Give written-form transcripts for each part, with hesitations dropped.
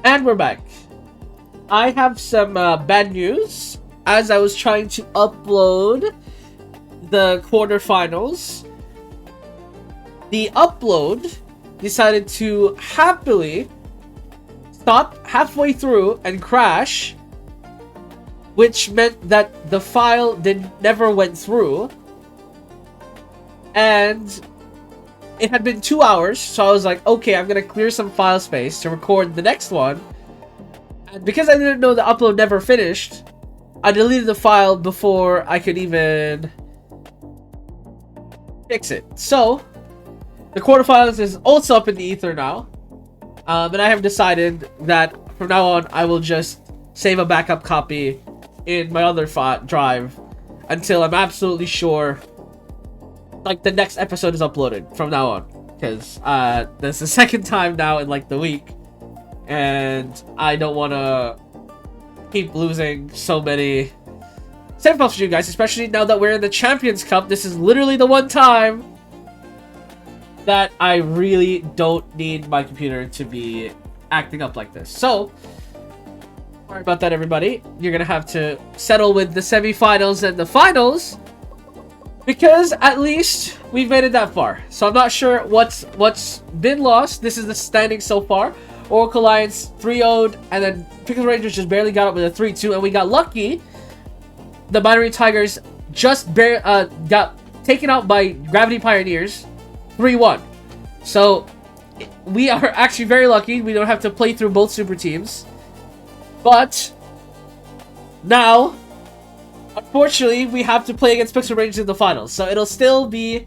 And we're back. I have some bad news. As I was trying to upload the quarterfinals, the upload decided to happily stop halfway through and crash, which meant that the file never went through. And it had been 2 hours, so I was like, okay, I'm gonna clear some file space to record the next one. And because I didn't know the upload never finished, I deleted the file before I could even fix it. So, the quarterfinals is also up in the ether now. And I have decided that from now on, I will just save a backup copy in my other drive until I'm absolutely sure like the next episode is uploaded from now on, because this is the second time now in like the week, and I don't want to keep losing so many semifinals for you guys, especially now that we're in the Champions Cup. This is literally the one time that I really don't need my computer to be acting up like this. So sorry about that, everybody. You're gonna have to settle with the semifinals and the finals, because at least we've made it that far. So I'm not sure what's been lost. This is the standing so far. Oracle Alliance 3-0'd, and then Pickle Rangers just barely got up with a 3-2, and we got lucky. The Binary Tigers just got taken out by Gravity Pioneers 3-1. So we are actually very lucky. We don't have to play through both super teams. But now, unfortunately, we have to play against Pixel Rangers in the finals. So it'll still be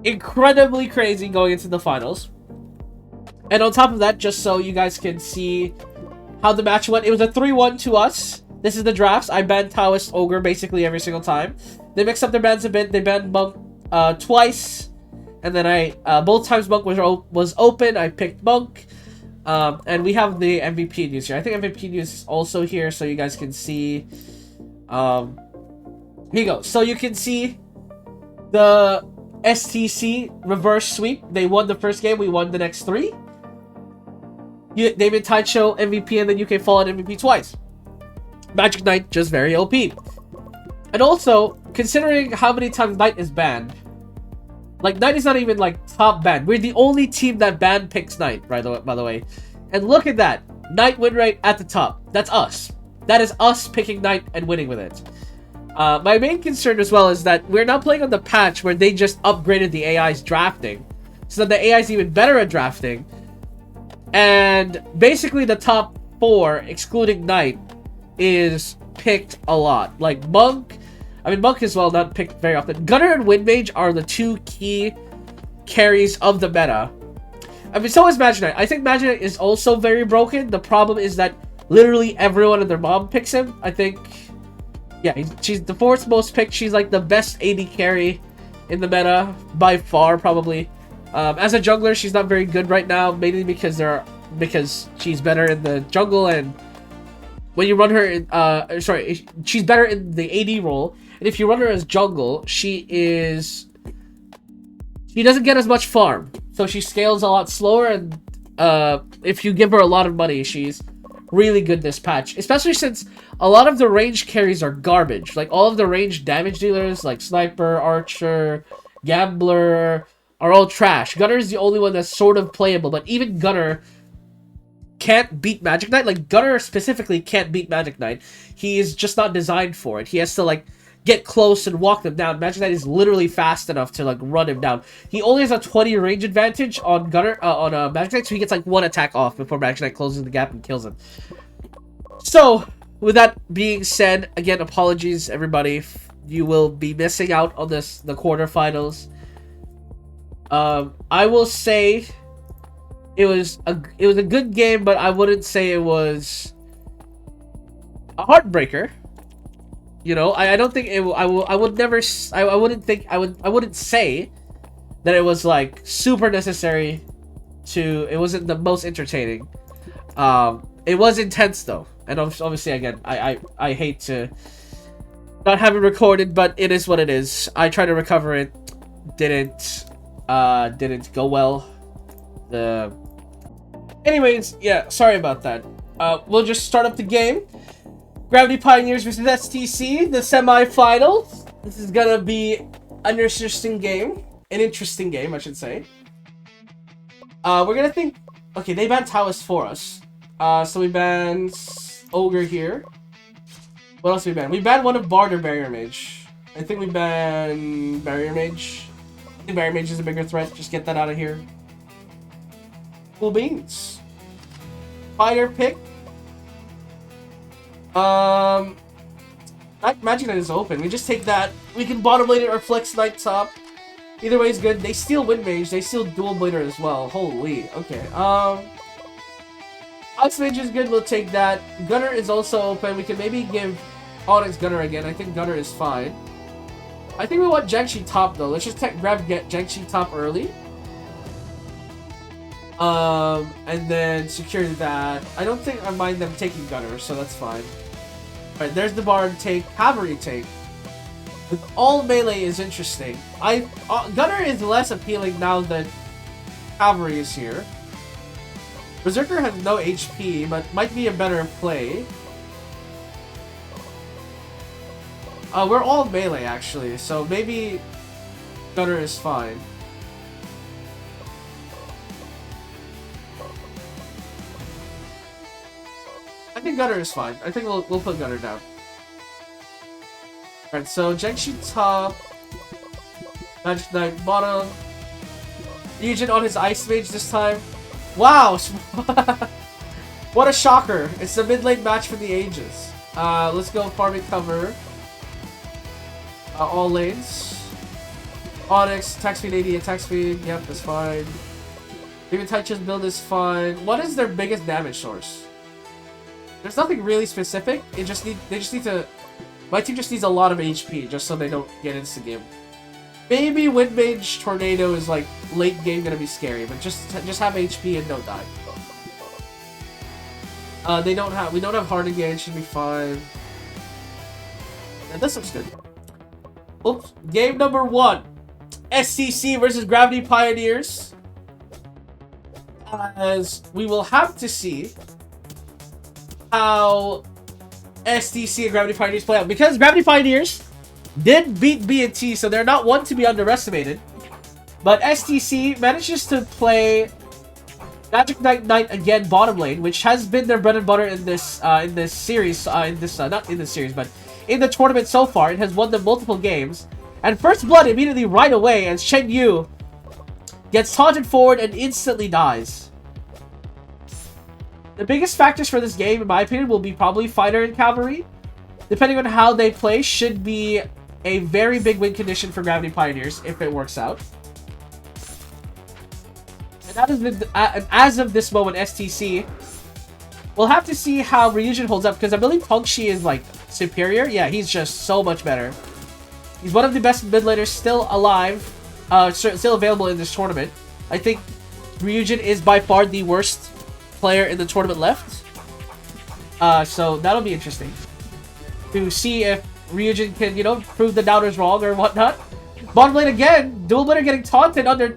incredibly crazy going into the finals. And on top of that, just so you guys can see how the match went, it was a 3-1 to us. This is the drafts. I banned Taoist Ogre basically every single time. They mixed up their bans a bit. They banned Monk twice. And then both times Monk was open, I picked Monk. And we have the MVP news here. I think MVP news is also here, so you guys can see. Here you go. So you can see the STC reverse sweep. They won the first game. We won the next 3. David Taicho MVP and then UK Fallen MVP twice. Magic Knight just very OP. And also, considering how many times Knight is banned, like Knight is not even like top banned. We're the only team that ban picks Knight, by the way. And look at that. Knight win rate at the top. That's us. That is us picking Knight and winning with it. My main concern as well is that we're now playing on the patch where they just upgraded the AI's drafting. So that the AI is even better at drafting. And basically the top 4, excluding Knight, is picked a lot. Like Monk, Monk as well, not picked very often. Gunner and Windmage are the 2 key carries of the meta. So is Magic Knight. I think Magic Knight is also very broken. The problem is that literally everyone and their mom picks him. I think, yeah, she's the 4th most picked. She's like the best AD carry in the meta by far, probably. As a jungler, she's not very good right now, mainly because she's better in the jungle, and when you run her in, she's better in the AD role, and if you run her as jungle, she doesn't get as much farm, so she scales a lot slower, and if you give her a lot of money, she's really good this patch, especially since a lot of the range carries are garbage. Like all of the range damage dealers like Sniper, Archer, Gambler are all trash. Gunner is the only one that's sort of playable, but even Gunner can't beat Magic Knight. Like Gunner specifically can't beat Magic Knight. He is just not designed for it. He has to like get close and walk them down. Magic Knight is literally fast enough to like run him down. He only has a 20 range advantage on Gunner on Magic Knight, so he gets like 1 attack off before Magic Knight closes the gap and kills him. So with that being said, again, apologies everybody. You will be missing out on the quarterfinals. I will say it was a good game, but I wouldn't say it was a heartbreaker. You know, I don't think it. I wouldn't say that it was like super necessary to. It wasn't the most entertaining. It was intense though, and obviously again, I hate to not have it recorded, but it is what it is. I tried to recover it, didn't go well. Anyways, yeah, sorry about that. We'll just start up the game. Gravity Pioneers versus STC, the semi-finals. This is gonna be an interesting game. An interesting game, I should say. We're gonna think... Okay, they banned Taoist for us. So we banned Ogre here. What else did we ban? We banned one of Bard or Barrier Mage. I think we banned Barrier Mage. I think Barrier Mage is a bigger threat. Just get that out of here. Cool beans. Fighter pick. Magic Knight is open. We just take that. We can bottom lane it or flex Knight top. Either way is good. They steal Wind Mage. They steal Dual Blader as well. Holy. Okay. Ox Mage is good. We'll take that. Gunner is also open. We can maybe give Onyx Gunner again. I think Gunner is fine. I think we want Jiangxi top though. Let's just grab Jiangxi top early. And then secure that. I don't think I mind them taking Gunner, so that's fine. Alright, there's the Bard take. Cavalry take. With all melee is interesting. Gunner is less appealing now that Cavalry is here. Berserker has no HP, but might be a better play. We're all melee actually, so maybe Gunner is fine. I think Gunner is fine. I think we'll put Gunner down. Alright, so Jiangxi top. Magic Knight bottom. Legion on his Ice Mage this time. Wow! What a shocker. It's the mid lane match for the ages. Let's go farming cover. All lanes. Onyx, attack speed 80, attack speed. Yep, that's fine. Even Taichun's build is fine. What is their biggest damage source? There's nothing really specific. They just need to... My team just needs a lot of HP just so they don't get insta game. Maybe Wind Mage Tornado is like late game gonna be scary, but just have HP and don't die. We don't have hard engage, should be fine. Yeah, this looks good. Oops. Game number 1. SCC versus Gravity Pioneers. As we will have to see how STC and Gravity Pioneers play out. Because Gravity Pioneers did beat BNT, so they're not one to be underestimated. But STC manages to play Magic Knight again bottom lane, which has been their bread and butter in this series. Not in this series, but in the tournament so far. It has won them multiple games. And First Blood immediately right away as Chen Yu gets taunted forward and instantly dies. The biggest factors for this game, in my opinion, will be probably Fighter and Cavalry. Depending on how they play, should be a very big win condition for Gravity Pioneers if it works out. And that has been, as of this moment, STC. We'll have to see how Ryujin holds up, because I believe Tongshi is, like, superior. Yeah, he's just so much better. He's one of the best mid laners still alive, still available in this tournament. I think Ryujin is by far the worst player in the tournament left. So that'll be interesting to see if Ryujin can, you know, prove the doubters wrong or whatnot. Bottom lane again, Dual Blader getting taunted under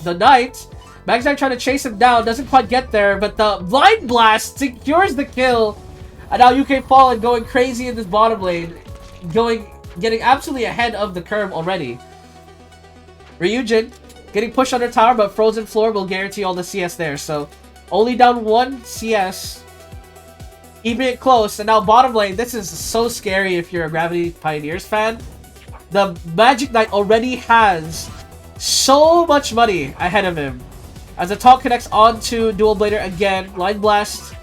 the Knight. Magic Knight trying to chase him down, doesn't quite get there, but the Blind Blast secures the kill. And now UK Fallen going crazy in this bottom lane, getting absolutely ahead of the curve already. Ryujin getting pushed under tower, but Frozen Floor will guarantee all the CS there. So only down 1 CS, keeping it close. And now bottom lane, this is so scary if you're a Gravity Pioneers fan. The Magic Knight already has so much money ahead of him. As the taunt connects onto Dual Blader again, Line Blast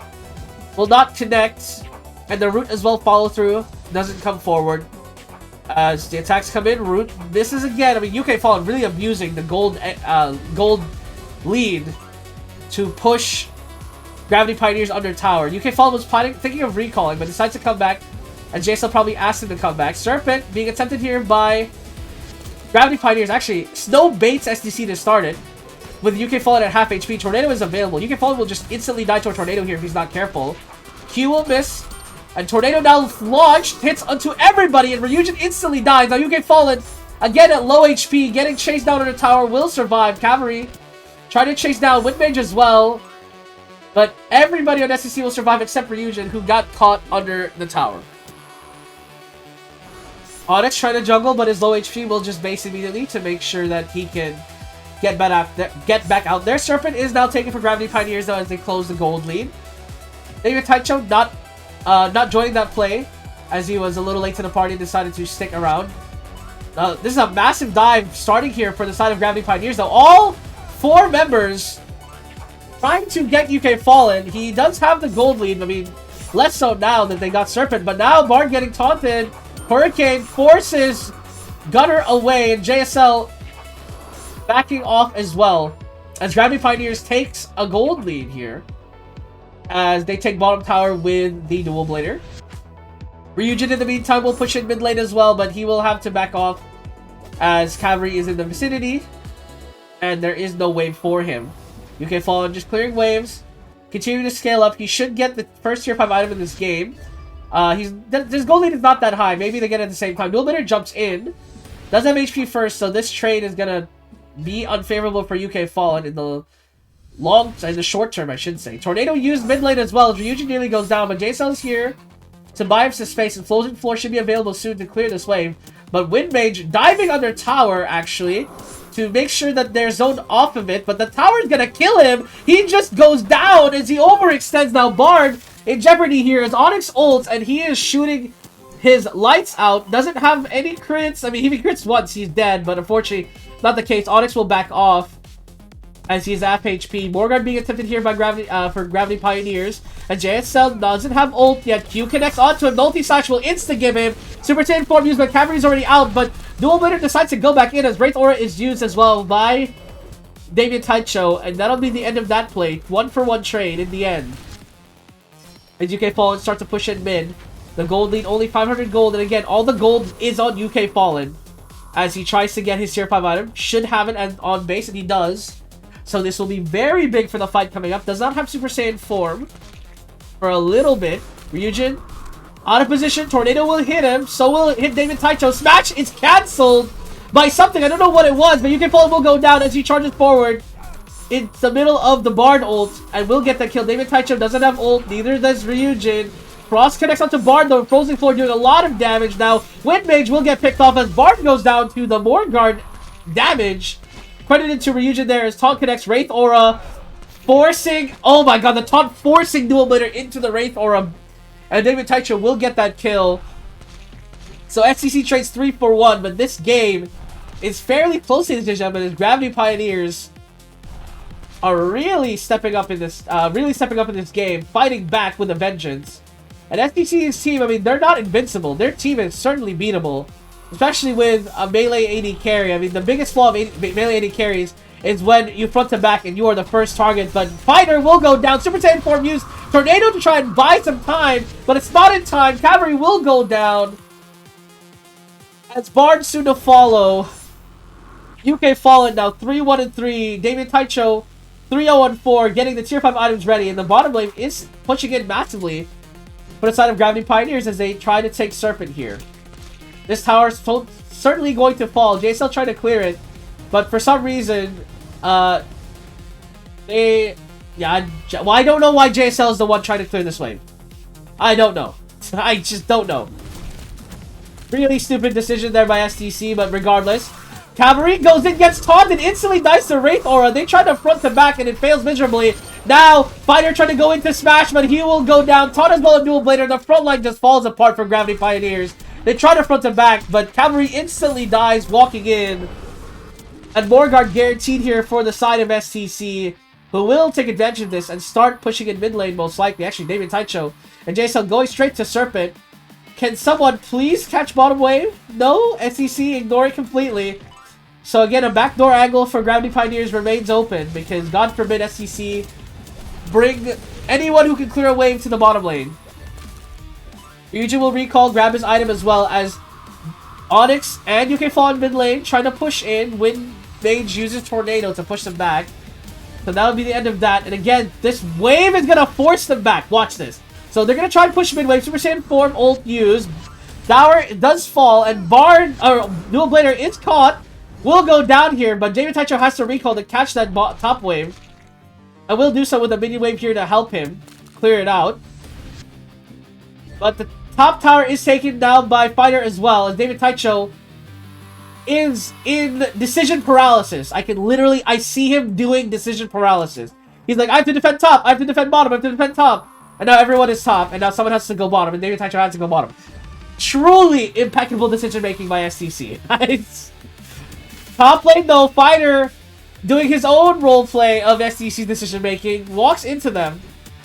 will not connect, and the root as well follow through, doesn't come forward. As the attacks come in, root misses again. I mean, UK Fallen really abusing the gold lead to push Gravity Pioneers under tower. UK Fallen was thinking of recalling, but decides to come back, and JSL probably asked him to come back. Serpent being attempted here by Gravity Pioneers. Actually, Snow baits SDC to start it. With UK Fallen at half HP, Tornado is available. UK Fallen will just instantly die to a Tornado here if he's not careful. Q will miss. And Tornado now launched, hits onto everybody, and Ryujin instantly dies. Now UK Fallen, again at low HP, getting chased down on the tower, will survive. Cavalry Trying to chase down Windmage as well. But everybody on SEC will survive except for Ryujin, who got caught under the tower. Onyx trying to jungle, but his low HP will just base immediately to make sure that he can get back out there. Serpent is now taken for Gravity Pioneers, though, as they close the gold lead. David Taicho not joining that play, as he was a little late to the party and decided to stick around. This is a massive dive starting here for the side of Gravity Pioneers, though. All 4 members trying to get UK Fallen. He does have the gold lead. I mean, less so now that they got Serpent, but now Bard getting taunted. Hurricane forces Gunner away, and JSL backing off as well, as Gravity Pioneers takes a gold lead here, as they take bottom tower with the dual blader. Ryujin in the meantime will push in mid lane as well, but he will have to back off as Cavalry is in the vicinity, and there is no wave for him. UK Fallen just clearing waves, continuing to scale up. He should get the first tier 5 item in this game. His gold lead is not that high. Maybe they get it at the same time. Dual Blader jumps in, does have HP first, so this trade is gonna be unfavorable for UK Fallen in the short term, I should say. Tornado used mid lane as well. Ryujin nearly goes down, but JSL is here to buy up some space, and Floating Floor should be available soon to clear this wave. But Windmage diving under tower, actually, to make sure that they're zoned off of it, but the tower is gonna kill him. He just goes down as he overextends. Now Bard in jeopardy here as Onyx ults, and he is shooting his lights out. Doesn't have any crits. I mean, if he crits once, he's dead, but unfortunately, not the case. Onyx will back off as he's half HP. Morgan being attempted here by Gravity Pioneers. And JSL doesn't have ult yet. Q connects onto him. Multi-slash will insta-give him. Super Saiyan form used, but Cavalry's already out. But Dual Blader decides to go back in as Wraith Aura is used as well by David Taicho. And that'll be the end of that play. 1-for-1 trade in the end. As UK Fallen start to push in mid. The gold lead only 500 gold. And again, all the gold is on UK Fallen as he tries to get his tier 5 item. Should have it on base, and he does. So this will be very big for the fight coming up. Does not have Super Saiyan form for a little bit. Ryujin out of position. Tornado will hit him. So will hit David Taicho. Smash is cancelled by something. I don't know what it was, but UK Fallen will go down as he charges forward. It's the middle of the Bard ult and will get that kill. David Taicho doesn't have ult. Neither does Ryujin. Cross connects onto Bard, though. Frozen Floor doing a lot of damage now. Windmage will get picked off as Bard goes down to the Morgard damage. Credited to Ryujin there as taunt connects. Wraith Aura forcing... Oh my god, the taunt forcing Dual Blader into the Wraith Aura. And David Taicho will get that kill. So SCC trades 3-for-1, but this game is fairly close, ladies and gentlemen, as Gravity Pioneers are really stepping up in this game, fighting back with a vengeance. And SCC's team, I mean, they're not invincible. Their team is certainly beatable, especially with a melee AD carry. I mean, the biggest flaw of melee AD carries is when you front to back and you are the first target. But Fighter will go down. Super Saiyan form used. Tornado to try and buy some time, but it's not in time. Cavalry will go down. As Bard soon to follow. UK Fallen now 3-1-3. David Taicho 3-0-4, getting the tier 5 items ready. And the bottom lane is pushing in massively for the side of Gravity Pioneers as they try to take Serpent here. This tower is certainly going to fall. JSL trying to clear it, but for some reason, well, I don't know why JSL is the one trying to clear this wave. I don't know. I just don't know. Really stupid decision there by STC, but regardless. Cavalry goes in, gets taunted, instantly dies to Wraith Aura. They try to front to back and it fails miserably. Now, Fighter trying to go into Smash, but he will go down. Taunt as well as Dual Blader. The front line just falls apart for Gravity Pioneers. They try to front to back, but Cavalry instantly dies walking in. And Morgard guaranteed here for the side of STC, who will take advantage of this and start pushing in mid lane most likely. Actually, David Taicho and JSL going straight to Serpent. Can someone please catch bottom wave? No, STC ignore it completely. So again, a backdoor angle for Gravity Pioneers remains open because God forbid STC bring anyone who can clear a wave to the bottom lane. Ryujin will recall, grab his item as well as Onyx and UK Fallen mid lane trying to push in. Windmage uses Tornado to push them back. So that'll be the end of that. And again, this wave is going to force them back. Watch this. So they're going to try and push mid wave. Super Saiyan form ult used. Tower does fall and Bard, or Dual Blader is caught. will go down here, but David Taicho has to recall to catch that top wave. I will do so with a mini wave here to help him clear it out. But the top tower is taken down by Fighter as well, as David Taicho is in decision paralysis. I see him doing decision paralysis. He's like, I have to defend top, I have to defend bottom, I have to defend top. And now everyone is top, and now someone has to go bottom, and David Taicho has to go bottom. Truly impeccable decision making by STC. Top lane though, Fighter doing his own roleplay of STC's decision making, walks into them,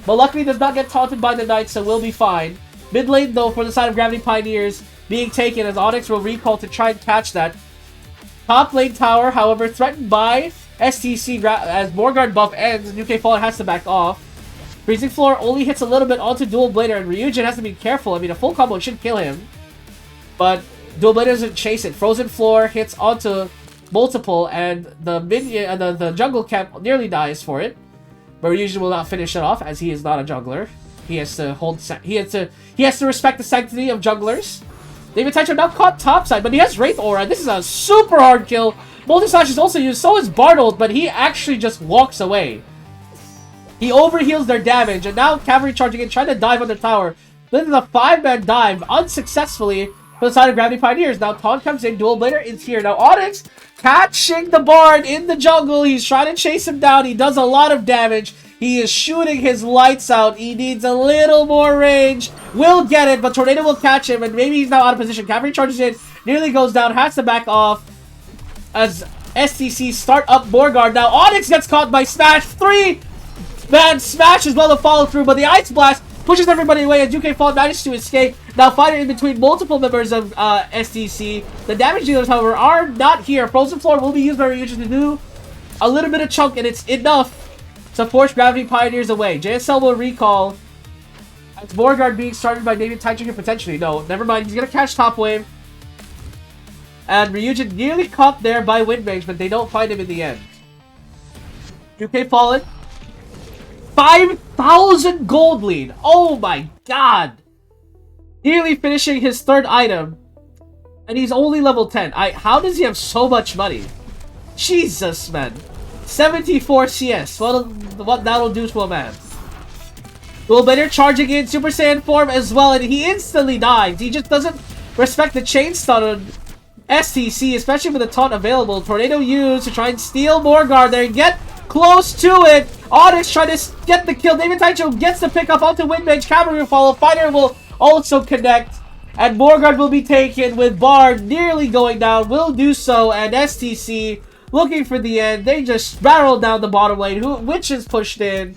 but luckily does not get taunted by the Knights, so we'll be fine. Mid lane though, for the side of Gravity Pioneers, being taken as Onyx will recall to try and catch that. Top lane tower, however, threatened by STC as Morgard buff ends, and UK Fallen has to back off. Freezing Floor only hits a little bit onto Dual Blader, and Ryujin has to be careful. I mean, a full combo should kill him, but Dual Blader doesn't chase it. Frozen Floor hits onto multiple, and the minion, the jungle camp nearly dies for it. But Ryujin will not finish it off, as he is not a jungler. He has to hold. He has to respect the sanctity of junglers. David Taicho now caught topside, but he has Wraith Aura. This is a super hard kill. Multi Slash is also used, so is Bardold, but he actually just walks away. He overheals their damage, and now Cavalry charging in, trying to dive on the tower. This is a 5-man dive, unsuccessfully, for the side of Gravity Pioneers. Now Taunt comes in, Dual Blader is here. Now Onyx catching the Bard in the jungle. He's trying to chase him down. He does a lot of damage. He is shooting his lights out. He needs a little more range. Will get it, but Tornado will catch him, and maybe he's now out of position. Cavalry charges in, nearly goes down, has to back off as STC start up Morgard. Now Onyx gets caught by Smash. 3-man Smash as well to follow through, but the Ice Blast pushes everybody away as UK Fall manages to escape. Now Fighter in between multiple members of STC. The damage dealers, however, are not here. Frozen Floor will be used by Ryujin to do a little bit of chunk, and it's enough to force Gravity Pioneers away. JSL will recall as Morgard being started by David Taicho here potentially. No, never mind. He's going to catch top wave. And Ryujin nearly caught there by Windmage, but they don't find him in the end. UK Fallen. 5,000 gold lead. Oh my god. Nearly finishing his third item. And he's only level 10. How does he have so much money? Jesus, man. 74 CS. What that'll do to a man. Dual Blader charging in Super Saiyan form as well, and he instantly dies. He just doesn't respect the chain stun on STC, especially with the taunt available. Tornado used to try and steal Morgard there and get close to it. Onyx trying to get the kill. David Taicho gets the pick up onto Windmage. Cavalry will follow. Fighter will also connect. And Morgard will be taken with Bard nearly going down. Will do so, and STC looking for the end. They just barrel down the bottom lane, which is pushed in,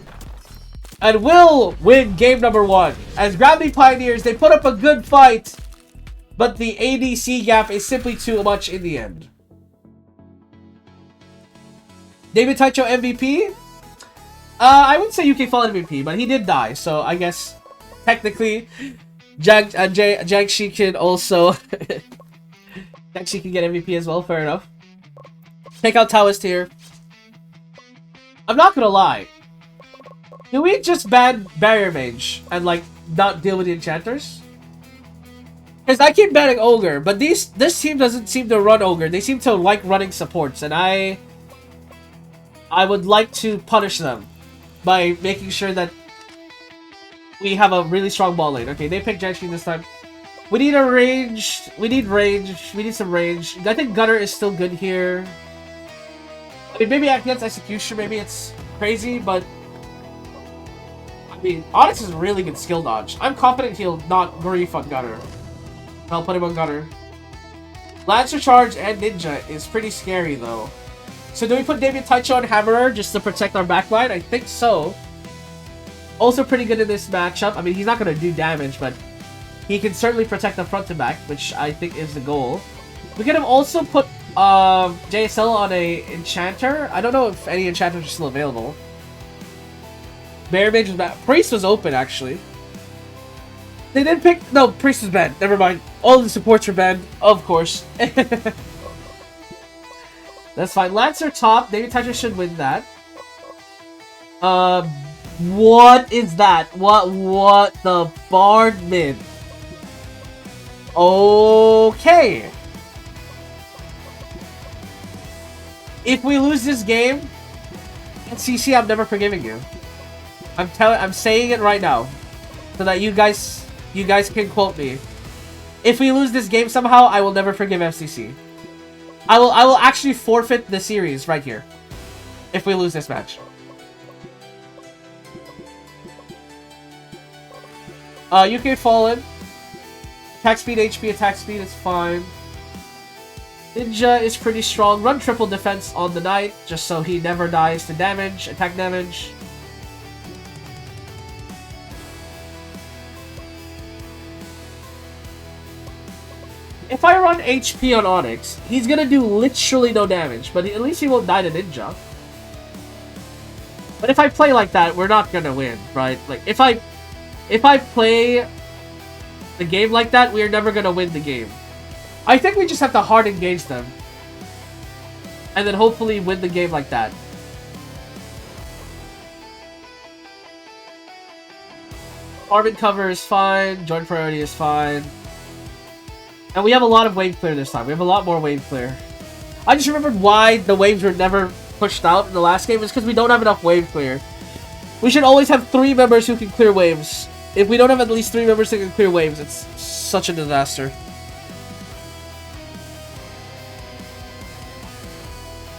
and will win game number 1. As Gravity Pioneers, they put up a good fight, but the ADC gap is simply too much in the end. David Taicho MVP? I wouldn't say UK Fall MVP, but he did die, so I guess technically Jiangxi can also Jiangxi can get MVP as well, fair enough. Take out Taoist here. I'm not gonna lie. Do we just ban Barrier Mage and like not deal with the enchanters? Because I keep banning Ogre, but this team doesn't seem to run Ogre. They seem to like running supports, and I would like to punish them by making sure that we have a really strong ball lane. Okay, they picked Jiangxi this time. We need a range. We need range. We need some range. I think Gunner is still good here. I mean, maybe against Execution, maybe it's crazy, but I mean, Onyx is a really good skill dodge. I'm confident he'll not grief on Gunner. I'll put him on Gunner. Lancer Charge and Ninja is pretty scary, though. So do we put David Taicho on Hammerer just to protect our backline? I think so. Also pretty good in this matchup. I mean, he's not going to do damage, but he can certainly protect the front to back, which I think is the goal. We could have also put JSL on a Enchanter. I don't know if any Enchanters are still available. Bear Mage was banned. Priest was open, actually. They didn't pick... No, Priest was banned. Never mind. All the supports were banned. Of course. That's fine. Lancer top. David Taicho should win that. What is that? What the Bard mid? Okay. If we lose this game, CC, I'm never forgiving you. I'm saying it right now, so that you guys can quote me. If we lose this game somehow, I will never forgive FCC. I will actually forfeit the series right here. If we lose this match. UK Fallen. Attack speed, HP, attack speed is fine. Ninja is pretty strong. Run triple defense on the knight, just so he never dies to damage, attack damage. If I run HP on Onyx, he's gonna do literally no damage, but at least he won't die to Ninja. But if I play like that, we're not gonna win, right? Like, if I play the game like that, we are never gonna win the game. I think we just have to hard engage them. And then hopefully win the game like that. Armament cover is fine, joint priority is fine. And we have a lot of wave clear this time. We have a lot more wave clear. I just remembered why the waves were never pushed out in the last game. It's because we don't have enough wave clear. We should always have 3 members who can clear waves. If we don't have at least 3 members who can clear waves, it's such a disaster.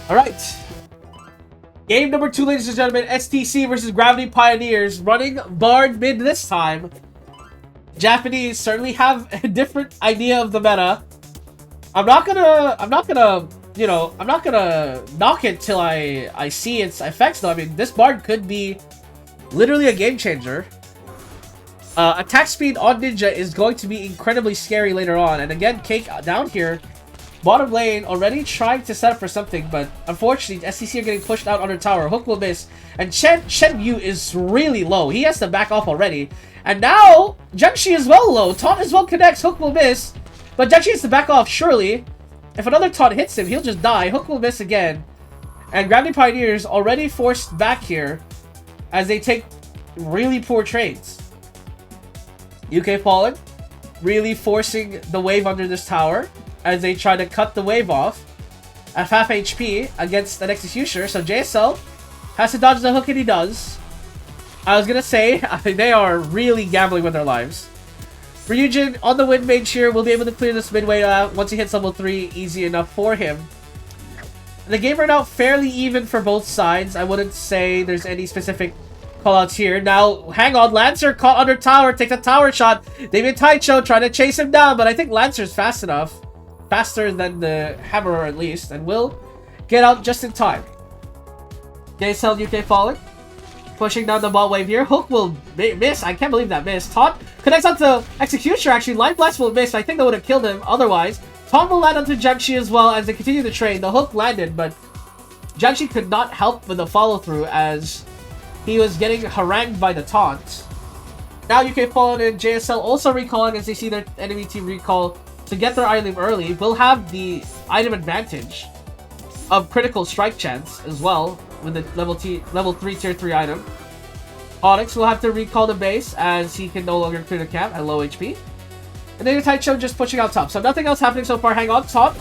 Alright. Game number 2, ladies and gentlemen. STC versus Gravity Pioneers. Running Bard mid this time. Japanese certainly have a different idea of the meta. I'm not gonna knock it till I see its effects though. I mean, this Bard could be literally a game changer. Attack speed on Ninja is going to be incredibly scary later on. And again, Cake down here, bottom lane, already trying to set up for something, but unfortunately, STC are getting pushed out under tower. Hook will miss, and Shen Yu is really low. He has to back off already. And now, Jiangxi is well low. Taunt as well connects. Hook will miss, but Jiangxi has to back off, surely. If another taunt hits him, he'll just die. Hook will miss again. And Gravity Pioneers already forced back here as they take really poor trades. UK Fallen really forcing the wave under this tower as they try to cut the wave off at half HP against an Executioner. So JSL has to dodge the hook, and he does. I was gonna say, they are really gambling with their lives. Ryujin on the wind mage here will be able to clear this midway once he hits level 3, easy enough for him. The game right now fairly even for both sides. I wouldn't say there's any specific callouts here. Now, hang on, Lancer caught under tower, takes a tower shot. David Taicho trying to chase him down, but I think Lancer's fast enough. Faster than the Hammerer at least, and will get out just in time. JSL UK Fallen. Pushing down the bot wave here. Hook will miss. I can't believe that missed. Taunt connects onto Executioner actually. Life Blast will miss. I think that would have killed him otherwise. Taunt will land onto Jiangxi as well as they continue the trade. The hook landed, but Jiangxi could not help with the follow through as he was getting harangued by the taunt. Now UK Fallen and JSL also recalling as they see their enemy team recall to get their item early. Will have the item advantage of critical strike chance as well with the level 3 tier 3 item. Onyx will have to recall the base as he can no longer clear the camp at low HP. And then Taicho just pushing out top. So nothing else happening so far. Hang on, top.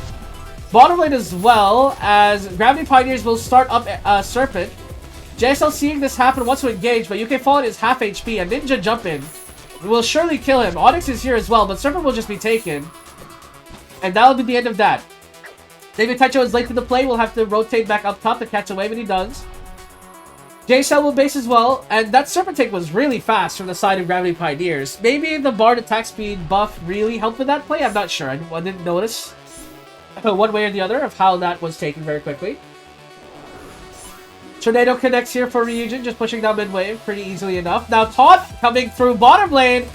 Bottom lane as well as Gravity Pioneers will start up Serpent. JSL seeing this happen wants to engage, but UK Fallen is half HP. A Ninja jump in will surely kill him. Onyx is here as well, but Serpent will just be taken. And that'll be the end of that. David Taicho is late to the play. Will have to rotate back up top to catch a wave, and he does. JSL will base as well, and that Serpent take was really fast from the side of Gravity Pioneers. Maybe the Bard attack speed buff really helped with that play. I'm not sure. I didn't notice one way or the other of how that was taken very quickly. Tornado connects here for Ryujin, just pushing down mid wave pretty easily enough. Now taunt coming through bottom lane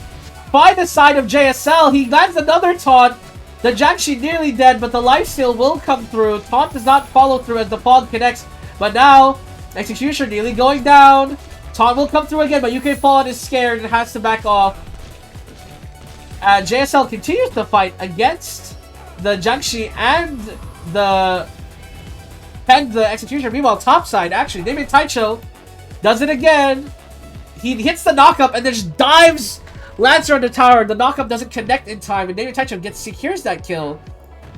by the side of JSL. He lands another taunt. The Jiangxi nearly dead, but the lifesteal will come through. Taunt does not follow through as the fog connects. But now, Executioner nearly going down. Taunt will come through again, but UK Fallen is scared and has to back off. And JSL continues to fight against the Jiangxi and the Executioner. Meanwhile, top side, actually, David Taicho does it again. He hits the knockup and then just dives Lancer on the tower. The knockup doesn't connect in time, and David Taicho secures that kill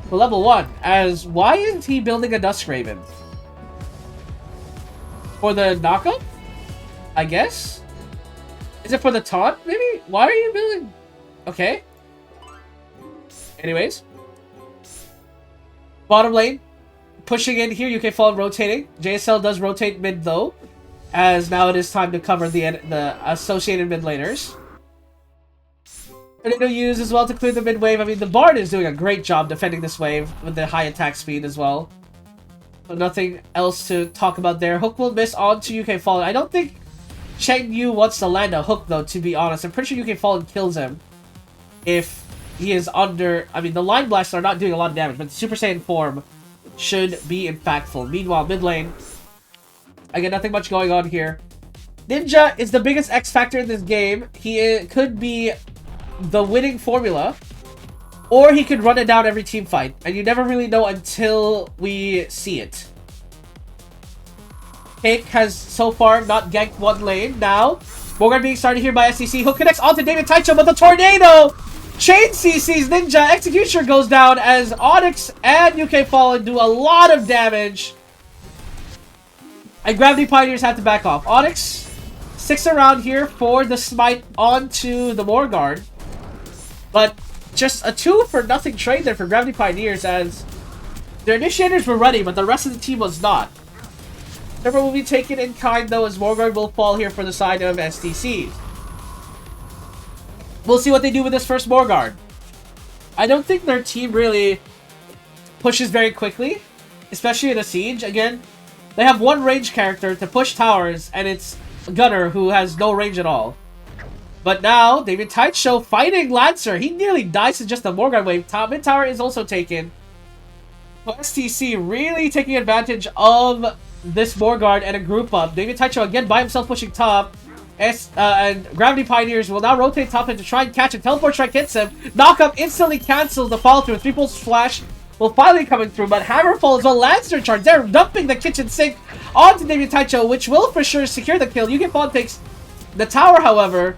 for level 1. As why isn't he building a Dusk Raven? For the knockup? I guess? Is it for the taunt, maybe? Why are you building? Okay. Anyways. Bottom lane. Pushing in here, UK Fallen rotating. JSL does rotate mid though. As now it is time to cover the associated mid laners. Tornado used as well to clear the mid wave. I mean, the Bard is doing a great job defending this wave with the high attack speed as well. So nothing else to talk about there. Hook will miss onto UK Fallen. I don't think Cheng Yu wants to land a hook though, to be honest. I'm pretty sure UK Fallen kills him if he is under... I mean, the line blasts are not doing a lot of damage, but the Super Saiyan form should be impactful. Meanwhile, mid lane, again, nothing much going on here. Ninja is the biggest X factor in this game. He could be the winning formula, or he could run it down every team fight, and you never really know until we see it. Cake has so far not ganked one lane. Now, Morgan being started here by SCC. Hook connects onto David Taicho, but the tornado chain CC's Ninja. Executioner goes down as Onyx and UK Fallen do a lot of damage. And Gravity Pioneers have to back off. Onyx sticks around here for the smite onto the Morgard. But just a 2-for-0 trade there for Gravity Pioneers, as their initiators were ready, but the rest of the team was not. Server will be taken in kind though, as Morgard will fall here for the side of STC. We'll see what they do with this first Morgard. I don't think their team really pushes very quickly, especially in a siege. Again, they have one range character to push towers, and it's Gunner, who has no range at all. But now, David Taicho fighting Lancer. He nearly dies to just the Morgard wave. Mid tower is also taken. So STC really taking advantage of this Morgard and a group up. David Taicho again by himself pushing top. And Gravity Pioneers will now rotate top and to try and catch him. Teleport strike hits him. Knockup instantly cancels the follow through. 3-pulse flash will finally coming through, but Hammerfall is on Lancer charge. They're dumping the kitchen sink onto David Taicho, which will for sure secure the kill. UK Fallen takes the tower, however,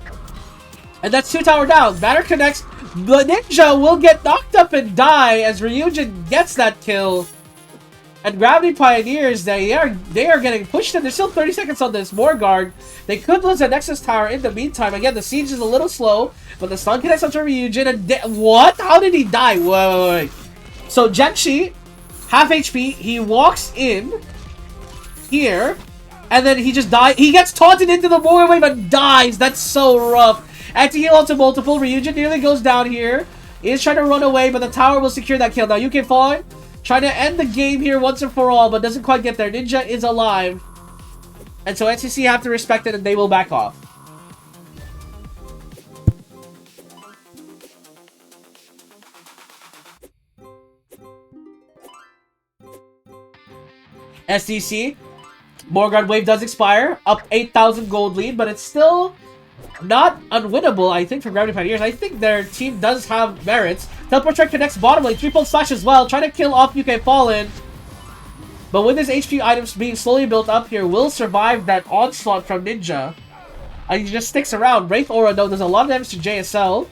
and that's 2 tower down. Banner connects. The Ninja will get knocked up and die as Ryujin gets that kill. And Gravity Pioneers, they are getting pushed in. There's still 30 seconds on this Morgard. They could lose the Nexus Tower in the meantime. Again, the siege is a little slow, but the stun connects onto Ryujin. And what? How did he die? Wait. So Genshi, half HP, he walks in here, and then he just dies. He gets taunted into the Morgan wave and dies. That's so rough. Anti-heal onto multiple. Ryujin nearly goes down here. He is trying to run away, but the tower will secure that kill. Now UK Fallen trying to end the game here once and for all, but doesn't quite get there. Ninja is alive. And so NCC have to respect it, and they will back off. SDC, Morgard wave does expire. Up 8,000 gold lead, but it's still not unwinnable, I think, for Gravity Pioneers. I think their team does have merits. Teleport Strike connects bottom lane. 3-pulse slash as well. Trying to kill off UK Fallen. But with his HP items being slowly built up here, will survive that onslaught from Ninja. And he just sticks around. Wraith Aura, though, does a lot of damage to JSL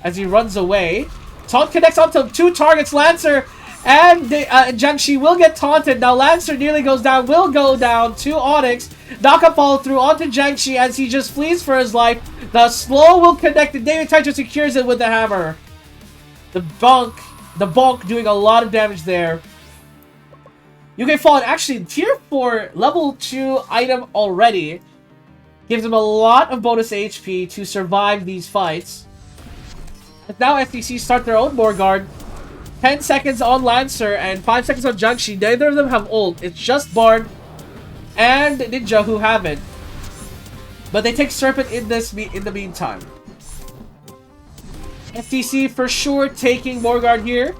as he runs away. Taunt connects onto 2 targets. Lancer and Jiangxi will get taunted. Now Lancer nearly goes down. Will go down to Onyx. Knockup follow through onto Jiangxi as he just flees for his life. The slow will connect, and David Taicho secures it with the hammer. The bonk doing a lot of damage there. UK Fallen actually tier 4 level 2 item already. Gives him a lot of bonus HP to survive these fights. And now FTC start their own Morgard. 10 seconds on Lancer and 5 seconds on Jiangxi. Neither of them have ult. It's just Bard and Ninja who have it. But they take Serpent in the meantime. FTC for sure taking Morgard here.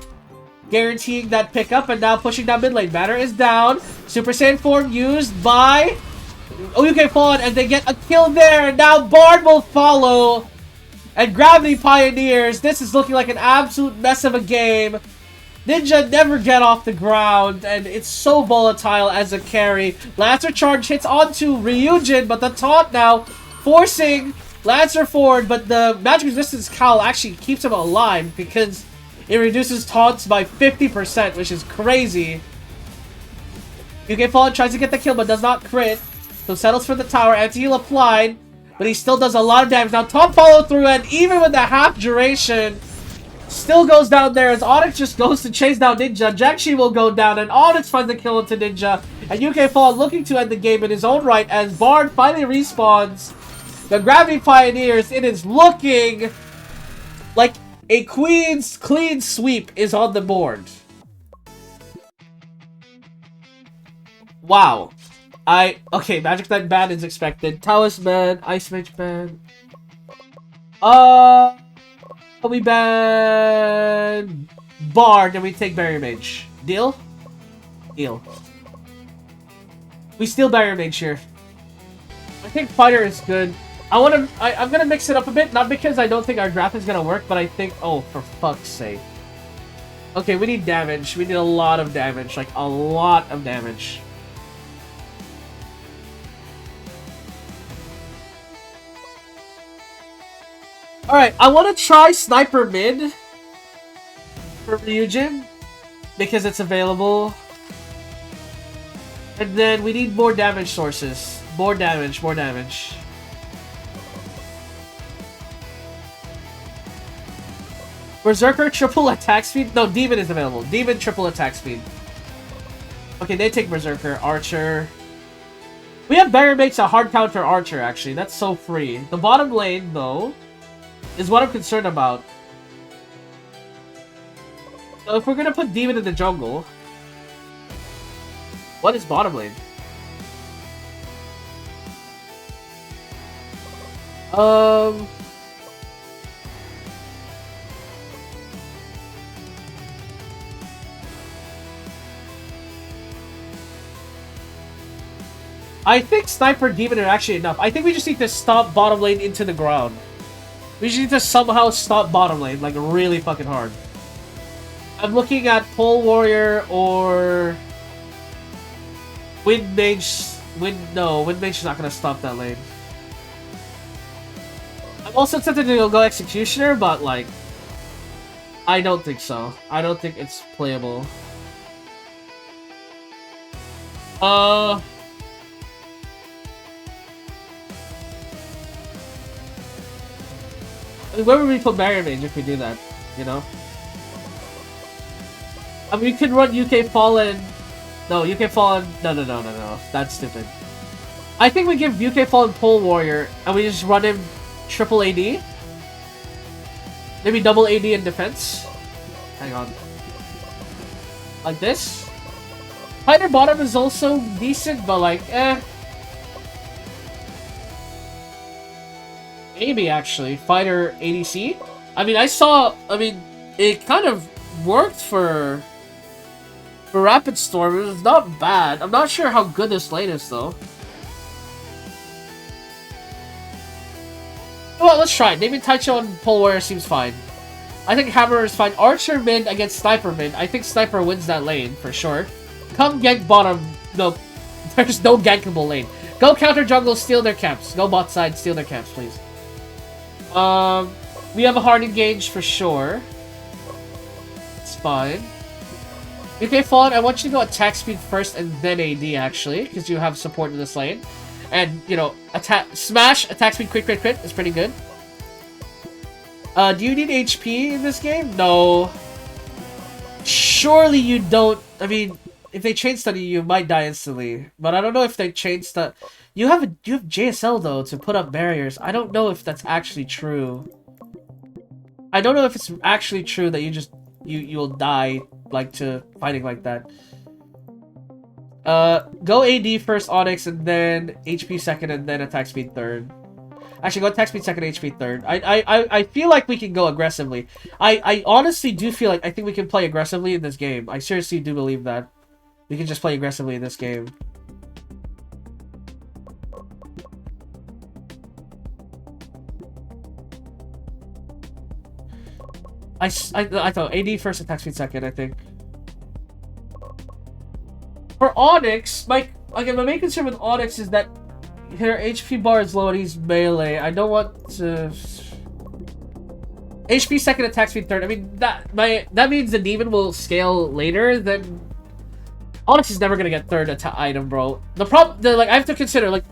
Guaranteeing that pickup, and now pushing down mid lane. Banner is down. Super Saiyan form used by UK Fallen, and they get a kill there. And now Bard will follow. And Gravity Pioneers, this is looking like an absolute mess of a game. Ninja never get off the ground, and it's so volatile as a carry. Lancer charge hits onto Ryujin, but the taunt now forcing Lancer forward, but the magic resistance cowl actually keeps him alive because it reduces taunts by 50%, which is crazy. UK Fallen tries to get the kill, but does not crit. So settles for the tower. Anti-heal applied. But he still does a lot of damage. Now top follow through, and even with the half duration, still goes down there as Onyx just goes to chase down Ninja. Jakshi will go down, and Onyx finds the kill into Ninja. And UK Fall looking to end the game in his own right as Bard finally respawns. The Gravity Pioneers, it is looking like a Queen's clean sweep is on the board. Wow. Okay, Magic Knight ban is expected. Taoist ban, Ice Mage ban. We ban Bard and we take Barrier Mage. Deal? Deal. We steal Barrier Mage here. I think Fighter is good. I'm gonna mix it up a bit, not because I don't think our draft is gonna work, but I think, oh, for fuck's sake. Okay, we need damage. We need a lot of damage, like a lot of damage. Alright, I want to try Sniper Mid for Ryujin because it's available. And then we need more damage sources. More damage, more damage. Berserker triple attack speed? No, Demon is available. Demon triple attack speed. Okay, they take Berserker. Archer. We have Barrier makes a hard counter Archer, actually. That's so free. The bottom lane, though, is what I'm concerned about. So if we're gonna put Demon in the jungle, what is bottom lane? I think Sniper Demon are actually enough. I think we just need to stomp bottom lane into the ground. We just need to somehow stop bottom lane, like, really fucking hard. I'm looking at Pole Warrior or Wind Mage. No, Wind Mage is not gonna stop that lane. I'm also tempted to go Executioner, but, like, I don't think so. I don't think it's playable. Where would we put Barrier Mage if we do that? You know? I mean, we could run UK Fallen. No, UK Fallen. No. That's stupid. I think we give UK Fallen Pole Warrior and we just run him triple AD. Maybe double AD in defense. Hang on. Like this. Fighter bottom is also decent, but like, eh. Maybe, actually. Fighter ADC? I mean, it kind of worked for Rapid Storm. It was not bad. I'm not sure how good this lane is, though. Well, let's try it. Maybe Taicho and Pole Warrior seems fine. I think Hammer is fine. Archer mid against Sniper mid. I think Sniper wins that lane, for sure. Come gank bottom. No, there's no gankable lane. Go counter jungle, steal their camps. Go bot side, steal their camps, please. We have a hard engage for sure. It's fine. UK Fallen, I want you to go attack speed first and then AD, actually, because you have support in this lane. And, you know, smash, attack speed, crit is pretty good. Do you need HP in this game? No. Surely you don't. I mean, if they chain study you, might die instantly. But I don't know if they chain study. You have JSL though to put up barriers. I don't know if that's actually true. I don't know if it's actually true that you'll die like to fighting like that. Go AD first, Onyx, and then HP second, and then attack speed third. Actually, go attack speed second, HP third. I feel like we can go aggressively. I honestly do feel like I think we can play aggressively in this game. I seriously do believe that we can just play aggressively in this game. I thought AD first, attack speed second, I think. For Onyx, my main concern with Onyx is that her HP bar is low and he's melee. I don't want to... HP second, attack speed third. I mean, that means the demon will scale later, then... Onyx is never gonna get third item, bro. The problem... I have to consider, like...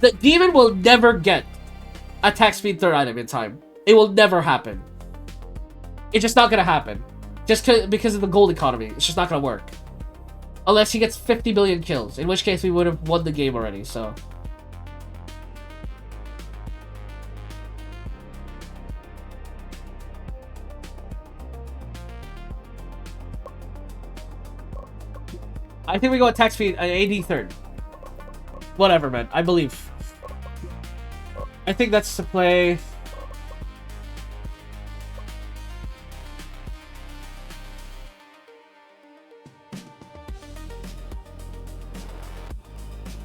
The Demon will never get attack speed third item in time. It will never happen. It's just not gonna happen. Just because of the gold economy. It's just not gonna work. Unless he gets 50 billion kills. In which case we would have won the game already, so... I think we go attack speed, AD third. Whatever, man. I believe. I think that's the play.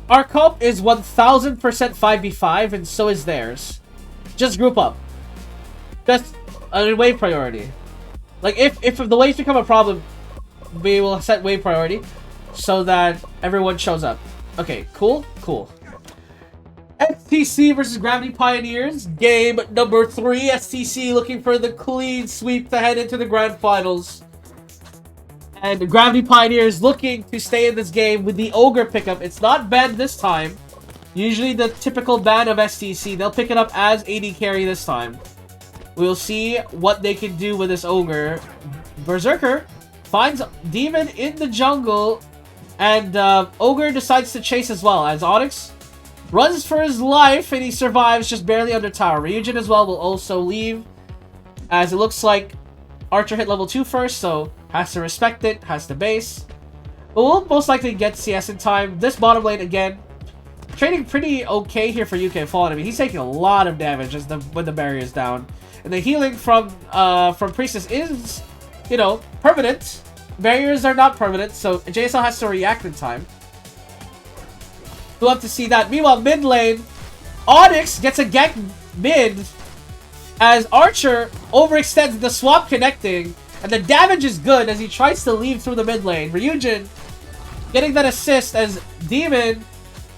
Our comp is 1000% 5v5, and so is theirs. Just group up. Just a wave priority. Like, if the waves become a problem, we will set wave priority so that everyone shows up. Okay, cool? Cool. STC versus Gravity Pioneers. Game number 3. STC looking for the clean sweep to head into the grand finals. And the Gravity Pioneers looking to stay in this game with the Ogre pickup. It's not banned this time. Usually the typical ban of STC. They'll pick it up as AD carry this time. We'll see what they can do with this Ogre. Berserker finds Demon in the jungle. And Ogre decides to chase as well. As Onyx runs for his life and he survives just barely under tower. Ryujin as well will also leave. As it looks like Archer hit level 2 first, so has to respect it, has to base. But we'll most likely get CS in time. This bottom lane, again, trading pretty okay here for UK Fallen. I mean, he's taking a lot of damage as when the barrier is down. And the healing from Priestess is, you know, permanent. Barriers are not permanent, so JSL has to react in time. We'll have to see that. Meanwhile, mid lane, Onyx gets a gank mid as Archer overextends the swap connecting, and the damage is good as he tries to leave through the mid lane. Ryujin getting that assist as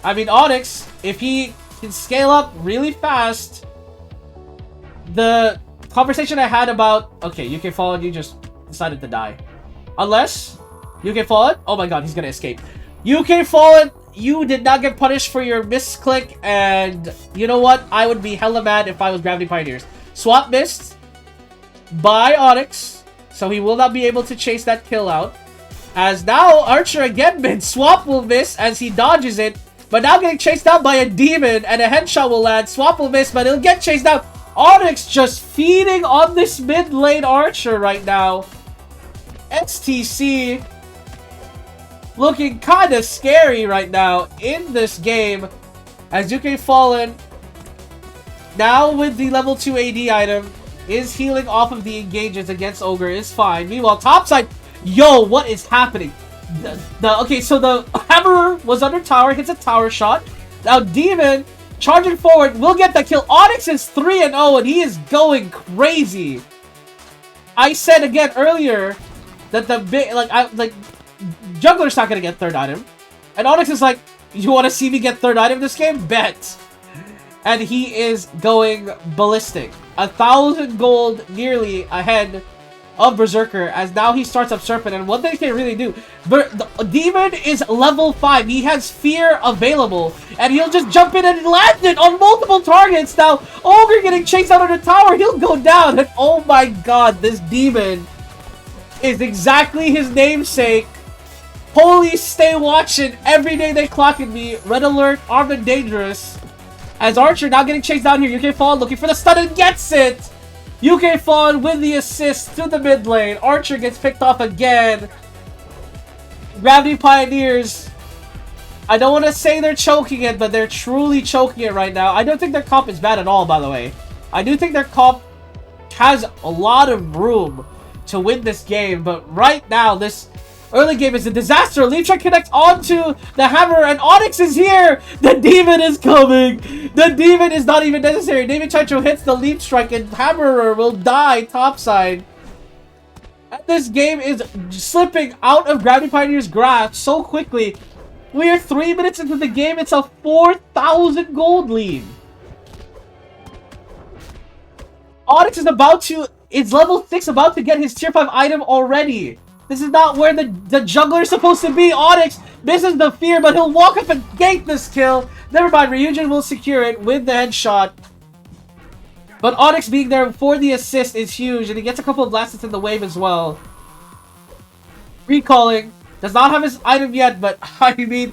Onyx, if he can scale up really fast. The conversation I had about, okay, UK Fallen, you just decided to die. Unless, UK Fallen, oh my god, he's gonna escape. UK Fallen, you did not get punished for your misclick, and you know what? I would be hella mad if I was Gravity Pioneers. Swap missed by Onyx, so he will not be able to chase that kill out. As now, Archer again mid. Swap will miss as he dodges it, but now getting chased down by a Demon, and a headshot will land. Swap will miss, but he'll get chased down. Onyx just feeding on this mid lane Archer right now. STC looking kind of scary right now in this game as UK Fallen now with the level 2 AD item is healing off of the engages against Ogre is fine. Meanwhile, topside, yo, what is happening? Okay, so the Hammerer was under tower, hits a tower shot. Now Demon charging forward will get that kill. Onyx is 3-0 and he is going crazy. I said again earlier that the big Jungler's not gonna get third item, and Onyx is like, you want to see me get third item this game? Bet. And he is going ballistic. 1,000 gold nearly ahead of Berserker as now he starts up Serpent, and what they can really do, but the Demon is level 5. He has Fear available, and he'll just jump in and land it on multiple targets. Now Ogre getting chased out of the tower, he'll go down, and oh my god, this Demon is exactly his namesake. Police stay watching every day they clocking me. Red alert, armed and dangerous. As Archer now getting chased down here. UK Fallen looking for the stun and gets it. UK Fallen with the assist to the mid lane. Archer gets picked off again. Gravity Pioneers, I don't want to say they're choking it, but they're truly choking it right now. I don't think their comp is bad at all, by the way. I do think their comp has a lot of room to win this game, but right now, this early game is a disaster. Leaf Strike connects onto the Hammer, and Onyx is here! The Demon is coming! The Demon is not even necessary. David Chicho hits the Leaf Strike, and Hammerer will die topside. And this game is slipping out of Gravity Pioneer's grasp so quickly. We are 3 minutes into the game. It's a 4,000 gold lead. Onyx is about to... It's level 6, about to get his tier 5 item already. This is not where the jungler is supposed to be. Onyx misses the fear, but he'll walk up and gank this kill. Never mind, Ryujin will secure it with the headshot. But Onyx being there for the assist is huge, and he gets a couple of blasts in the wave as well. Recalling. Does not have his item yet, but I mean,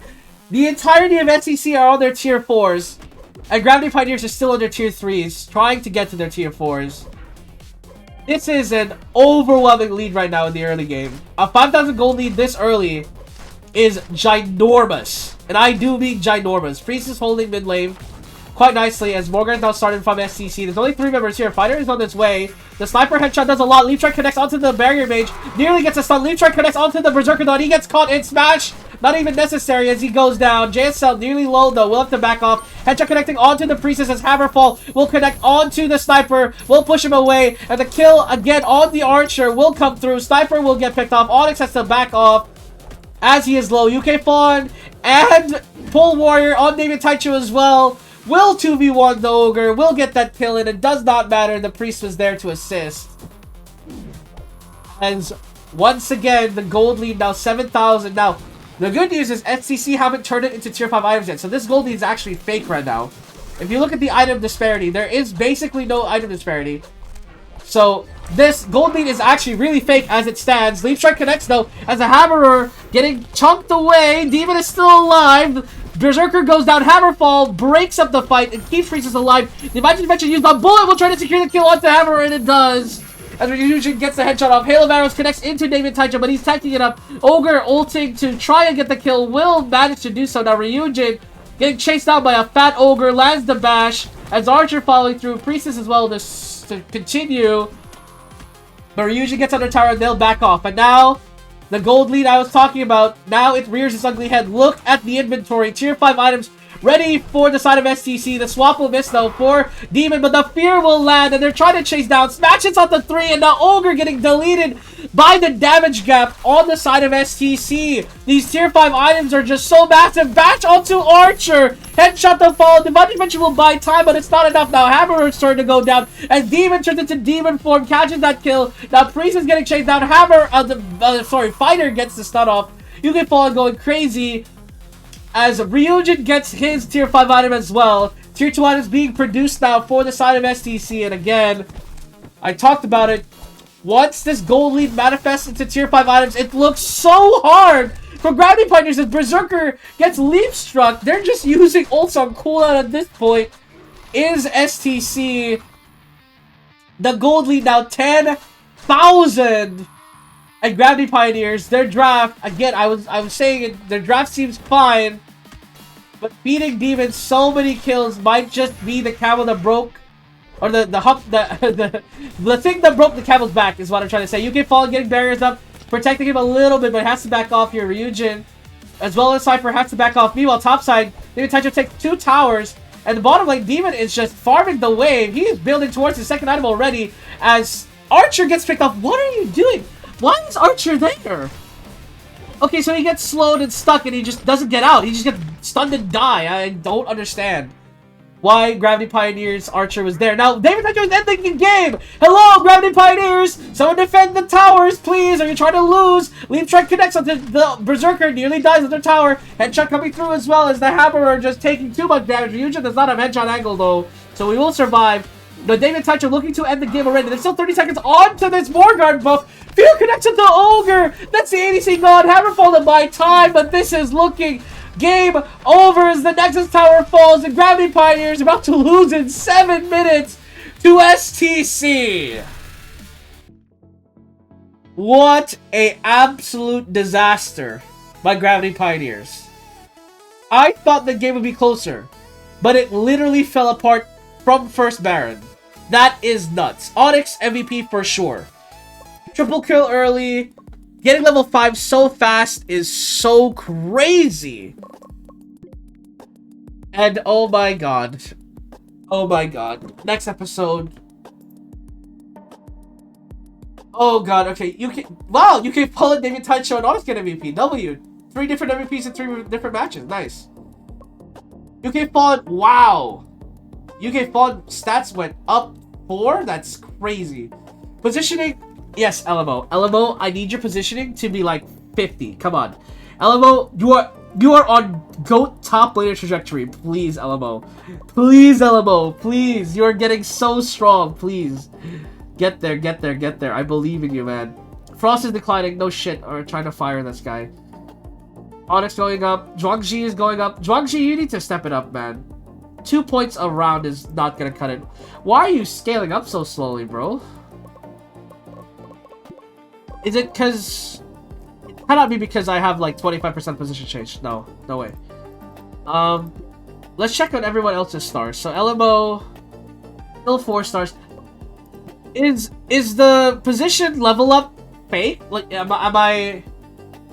the entirety of SEC are on their tier 4s. And Gravity Pioneers are still on their tier 3s, trying to get to their tier 4s. This is an overwhelming lead right now in the early game. A 5,000 gold lead this early is ginormous. And I do mean ginormous. Priest is holding mid lane quite nicely as Morgan now started from SCC. There's only 3 members here. Fighter is on its way. The sniper headshot does a lot. Leaf Strike connects onto the barrier mage. Nearly gets a stun. Leaf Strike connects onto the Berserker though. He gets caught in smash. Not even necessary as he goes down. JSL nearly low though. Will have to back off. Headshot connecting onto the Priestess as Hammerfall will connect onto the Sniper. Will push him away. And the kill again on the Archer will come through. Sniper will get picked off. Onyx has to back off as he is low. UK Fawn and Pole Warrior on David Taichu as well. Will 2v1 the Ogre. Will get that kill in. It does not matter. The Priest was there to assist. And once again, the gold lead now 7,000. Now, the good news is SCC haven't turned it into tier 5 items yet. So this gold lead is actually fake right now. If you look at the item disparity, there is basically no item disparity. So this gold lead is actually really fake as it stands. Leaf Strike connects though as a Hammerer getting chunked away. Demon is still alive. Berserker goes down. Hammerfall breaks up the fight and keeps Priestess alive. The Imagine Dimension used on Bullet will try to secure the kill onto Hammerer, and it does. As Ryujin gets the headshot off. Hail of Arrows connects into David Taichu, but he's tacking it up. Ogre ulting to try and get the kill. Will manage to do so. Now Ryujin getting chased down by a fat Ogre. Lands the bash. As Archer following through. Priestess as well to continue. But Ryujin gets under tower and they'll back off. And now, the gold lead I was talking about, now it rears its ugly head. Look at the inventory. Tier 5 items ready for the side of STC. The swap will miss though for Demon, but the fear will land and they're trying to chase down. Smash hits on the 3 and now Ogre getting deleted by the damage gap on the side of STC. These tier 5 items are just so massive. Bash onto Archer. Headshot the fall. Divine Dimension will buy time, but it's not enough now. Hammer is starting to go down as Demon turns into Demon form, catches that kill. Now Priest is getting chased down. Fighter gets the stun off. You can fall going crazy as Ryujin gets his tier 5 item as well. Tier 2 items being produced now for the side of STC. And again, I talked about it. Once this gold lead manifests into tier 5 items, it looks so hard for Gravity Pioneers as Berserker gets leap struck. They're just using ults on cooldown at this point. Is STC the gold lead now 10,000? And Gravity Pioneers, their draft, again, I was saying it, their draft seems fine, but beating Demon so many kills might just be the camel that broke, or the thing that broke the camel's back is what I'm trying to say. UK Fallen getting barriers up, protecting him a little bit, but has to back off here. Ryujin, as well as Cypher, has to back off. Meanwhile, topside, David Taichu takes 2 towers, and the bottom lane, Demon is just farming the wave. He is building towards his second item already, as Archer gets picked off. What are you doing? Why is Archer there? Okay, so he gets slowed and stuck and he just doesn't get out. He just gets stunned and die. I don't understand why Gravity Pioneers Archer was there. Now, David Taichu is ending the game. Hello, Gravity Pioneers. Someone defend the towers, please. Are you trying to lose? Leaf Strike connects onto the Berserker. Nearly dies on their tower. Headshot coming through as well as the Hammerer just taking too much damage. Ryujin does not have headshot angle though, so we will survive. But David Taichu looking to end the game already. There's still 30 seconds onto this Morgard buff. Fear connects with the Ogre. That's the ADC god. Hammerfall to buy time, but this is looking game over as the Nexus Tower falls and Gravity Pioneers about to lose in 7 minutes to STC. What a absolute disaster by Gravity Pioneers. I thought the game would be closer, but it literally fell apart from first Baron. That is nuts. Onyx MVP for sure. Triple kill early. Getting level 5 so fast is so crazy. And oh my god. Oh my god. Next episode. Oh god, okay. Wow, you can pull it David Taichu and Onyx get MVP. W. 3 different MVPs in 3 different matches. Nice. UK Fawn, wow. UK Fawn stats went up 4? That's crazy. Positioning, Yes, LMO. LMO, I need your positioning to be like 50. Come on. LMO, you are on GOAT top laner trajectory. Please, LMO. Please, LMO. Please. You are getting so strong. Please. Get there, get there, get there. I believe in you, man. Frost is declining. No shit. Or trying to fire this guy. Onyx going up. Zhuangzi is going up. Zhuangzi, you need to step it up, man. 2 points a round is not gonna cut it. Why are you scaling up so slowly, bro? Is it because... It cannot be because I have like 25% position change. No, no way. Let's check on everyone else's stars. So LMO, still 4 stars. Is the position level up fake? Like, am I?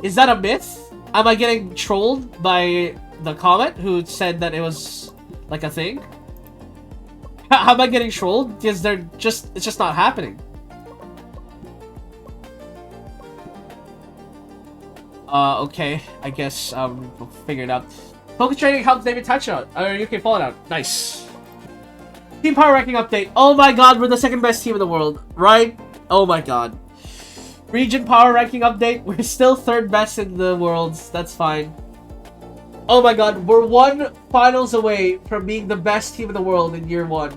Is that a myth? Am I getting trolled by the comment who said that it was like a thing? How am I getting trolled? Because it's just not happening. Okay, I guess we'll figure it out. Focus training helps David touch out. UK Fallout. Nice. Team power ranking update. Oh my god, we're the second best team in the world, right? Oh my god. Region power ranking update. We're still third best in the world. That's fine. Oh my god, we're 1 finals away from being the best team in the world in year 1.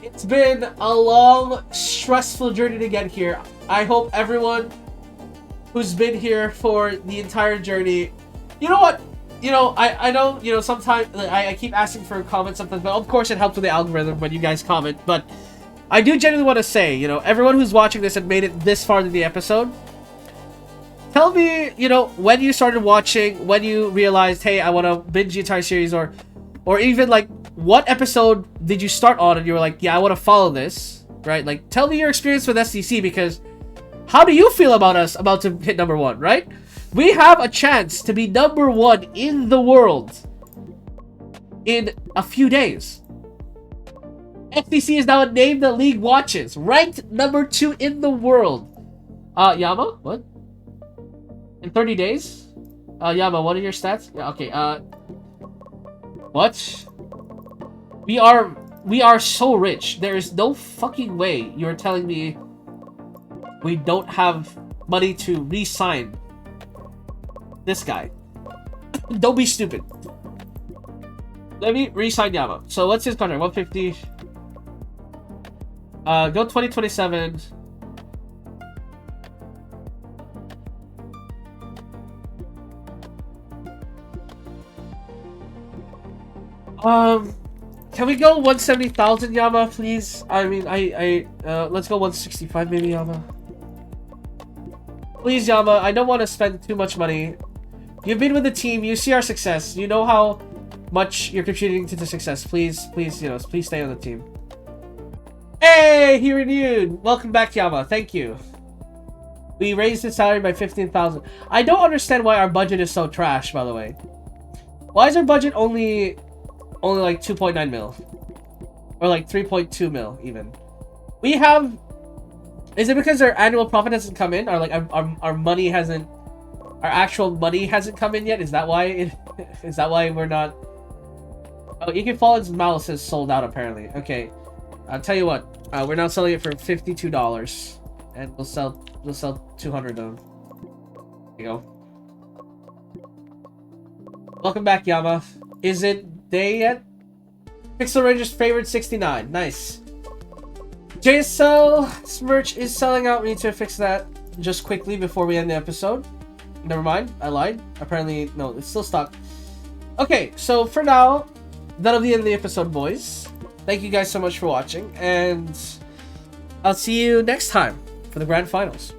It's been a long, stressful journey to get here. I hope everyone who's been here for the entire journey... You know what? You know, I know, you know, sometimes I keep asking for comments sometimes, but of course it helps with the algorithm when you guys comment, but I do genuinely want to say, you know, everyone who's watching this and made it this far in the episode, tell me, you know, when you started watching, when you realized, hey, I want to binge the entire series, or even, like, what episode did you start on and you were like, yeah, I want to follow this, right? Like, tell me your experience with SDC, because how do you feel about us about to hit number 1, right? We have a chance to be number 1 in the world in a few days. FTC is now a name the league watches. Ranked number 2 in the world. Yama? What? In 30 days? Yama, what are your stats? Yeah, okay, what? We are so rich. There is no fucking way you're telling me we don't have money to re-sign this guy. Don't be stupid. Let me re-sign Yama. So what's his contract? 150. Go 2027. Can we go 170,000 Yama, please? I mean, let's go 165 maybe, Yama. Please, Yama, I don't want to spend too much money. You've been with the team, you see our success, you know how much you're contributing to the success. Please, you know, please stay on the team. Hey, he renewed. Welcome back, Yama. Thank you. We raised his salary by 15,000. I don't understand why our budget is so trash, by the way. Why is our budget only like 2.9 mil? Or like 3.2 mil, even. We have... Is it because our annual profit hasn't come in? Or like our money hasn't... Our actual money hasn't come in yet? Is that why is that why we're not... Oh, Ike Fallen's mouse is sold out, apparently. Okay. I'll tell you what. We're now selling it for $52. And we'll sell 200 of them. There you go. Welcome back, Yama. Is it day yet? Pixel Ranger's favorite 69. Nice. JSL merch is selling out. We need to fix that just quickly before we end the episode. Never mind. I lied. Apparently, no, it's still stocked. Okay, so for now, that'll be the end of the episode, boys. Thank you guys so much for watching, and I'll see you next time for the grand finals.